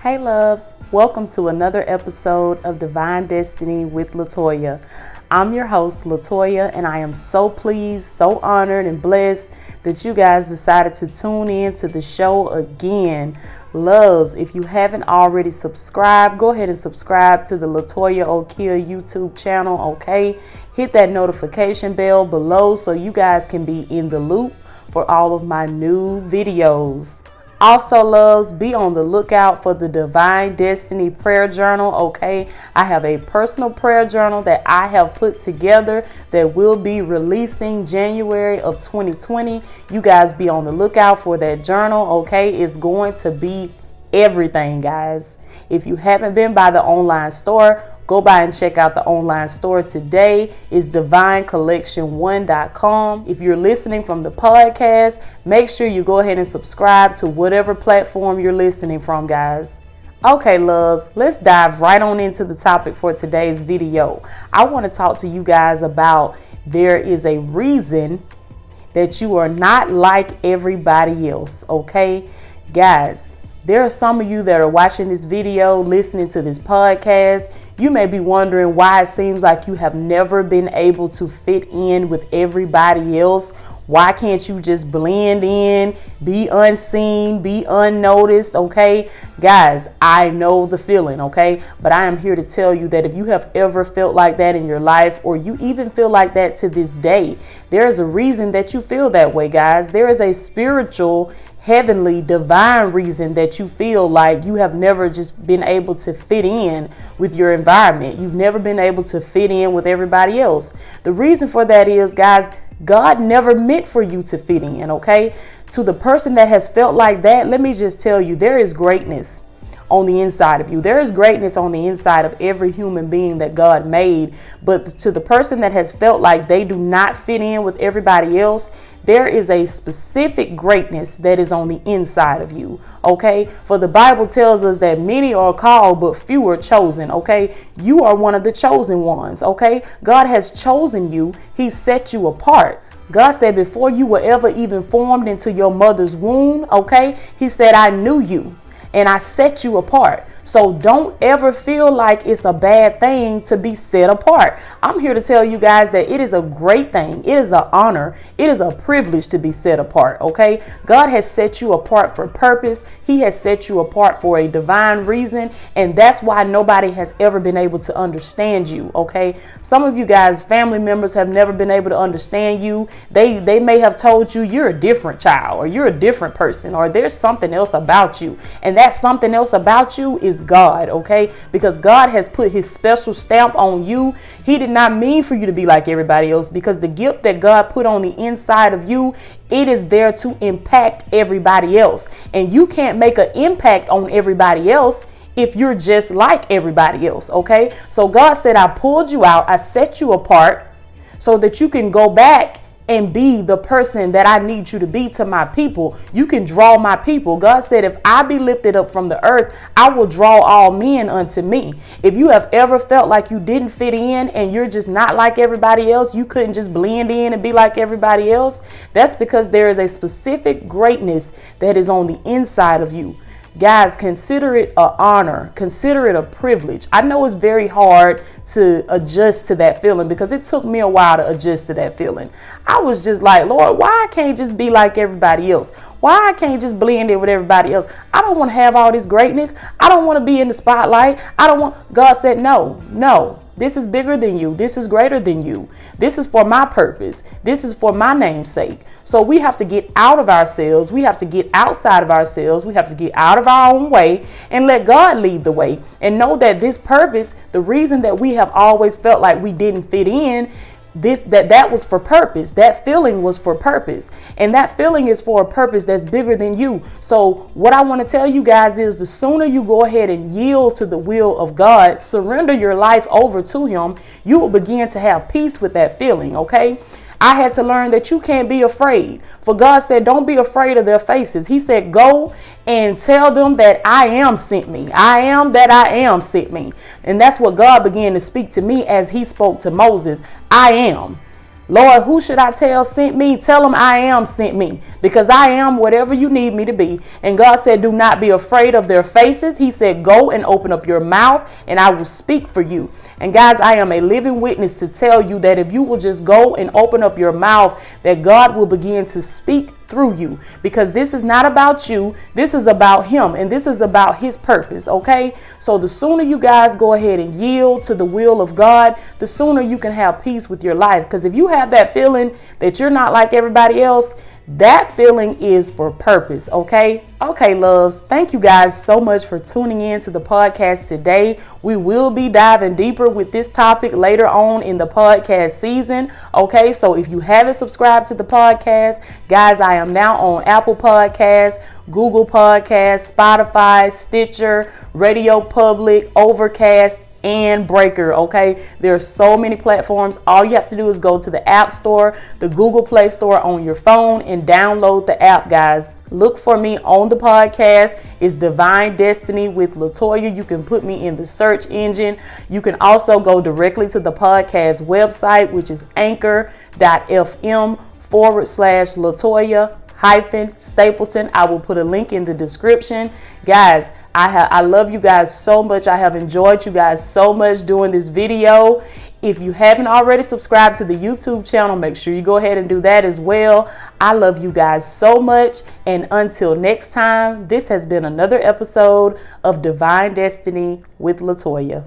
Hey loves, welcome to another episode of Divine Destiny with Latoya. I'm your host Latoya, and I am so pleased, so honored and blessed that you guys decided to tune in to the show again. Loves, if you haven't already subscribed, go ahead and subscribe to the Latoya O'Kill YouTube channel, okay? Hit that notification bell below so you guys can be in the loop for all of my new videos. Also, loves, be on the lookout for the Divine Destiny prayer journal, okay? I have a personal prayer journal that I have put together that will be releasing January of 2020. You guys be on the lookout for that journal, okay? It's going to be everything, guys. If you haven't been by the online store, go by and check out the online store today. It's divinecollection1.com. If you're listening from the podcast, make sure you go ahead and subscribe to whatever platform you're listening from, guys. Okay, loves, let's dive right on into the topic for today's video. I want to talk to you guys about there is a reason that you are not like everybody else, okay? Guys, there are some of you that are watching this video, listening to this podcast. You may be wondering why it seems like you have never been able to fit in with everybody else. Why can't you just blend in, be unseen, be unnoticed, okay? Guys, I know the feeling, okay? But I am here to tell you that if you have ever felt like that in your life, or you even feel like that to this day, there's a reason that you feel that way, guys. There is a spiritual, heavenly, divine reason that you feel like you have never just been able to fit in with your environment. You've never been able to fit in with everybody else. The reason for that is, guys, God never meant for you to fit in, okay? To the person that has felt like that, let me just tell you, there is greatness on the inside of you. There is greatness on the inside of every human being that God made. But to the person that has felt like they do not fit in with everybody else, there is a specific greatness that is on the inside of you, okay? For the Bible tells us that many are called, but few are chosen, okay? You are one of the chosen ones, okay? God has chosen you. He set you apart. God said before you were ever even formed into your mother's womb, okay? He said, I knew you and I set you apart. So don't ever feel like it's a bad thing to be set apart. I'm here to tell you guys that it is a great thing. It is an honor. It is a privilege to be set apart, okay? God has set you apart for purpose. He has set you apart for a divine reason. And that's why nobody has ever been able to understand you, okay? Some of you guys, family members, have never been able to understand you. They may have told you you're a different child, or you're a different person, or there's something else about you. And that something else about you is God, okay? Because God has put his special stamp on you. He did not mean for you to be like everybody else, because the gift that God put on the inside of you, it is there to impact everybody else. And you can't make an impact on everybody else if you're just like everybody else, okay? So God said, I pulled you out, I set you apart so that you can go back and be the person that I need you to be to my people. You can draw my people. God said, if I be lifted up from the earth, I will draw all men unto me. If you have ever felt like you didn't fit in and you're just not like everybody else, you couldn't just blend in and be like everybody else, that's because there is a specific greatness that is on the inside of you. Guys, consider it an honor. Consider it a privilege. I know it's very hard to adjust to that feeling, because it took me a while to adjust to that feeling. I was just like, Lord, why I can't just be like everybody else? Why I can't just blend in with everybody else? I don't want to have all this greatness. I don't want to be in the spotlight. God said, no. This is bigger than you. This is greater than you. This is for my purpose. This is for my name's sake. So we have to get out of ourselves. We have to get outside of ourselves. We have to get out of our own way and let God lead the way. And know that this purpose, the reason that we have always felt like we didn't fit in, that was for purpose. That feeling was for purpose. And that feeling is for a purpose that's bigger than you. So what I want to tell you guys is, the sooner you go ahead and yield to the will of God, surrender your life over to him, you will begin to have peace with that feeling, okay? I had to learn that you can't be afraid. For God said, don't be afraid of their faces. He said, go and tell them that I am sent me. I am that I am sent me. And that's what God began to speak to me as he spoke to Moses. I am. Lord, who should I tell sent me? Tell them I am sent me, because I am whatever you need me to be. And God said, do not be afraid of their faces. He said, go and open up your mouth and I will speak for you. And guys, I am a living witness to tell you that if you will just go and open up your mouth, that God will begin to speak through you, because this is not about you. This is about him, and this is about his purpose. Okay, so the sooner you guys go ahead and yield to the will of God, the sooner you can have peace with your life. Because if you have that feeling that you're not like everybody else, that feeling is for purpose. Okay, loves, thank you guys so much for tuning in to the podcast today. We will be diving deeper with this topic later on in the podcast season. Okay, so if you haven't subscribed to the podcast, guys, I am now on Apple Podcasts, Google Podcasts, Spotify, Stitcher, Radio Public, Overcast, and Breaker. Okay, there are so many platforms. All you have to do is go to the App Store, the Google Play Store on your phone, and download the app, guys. Look for me on the podcast. It's Divine Destiny with Latoya. You can put me in the search engine. You can also go directly to the podcast website, which is anchor.fm/Latoya-Stapleton. I will put a link in the description. Guys, I love you guys so much. I have enjoyed you guys so much doing this video. If you haven't already subscribed to the YouTube channel, make sure you go ahead and do that as well. I love you guys so much. And until next time, this has been another episode of Divine Destiny with Latoya.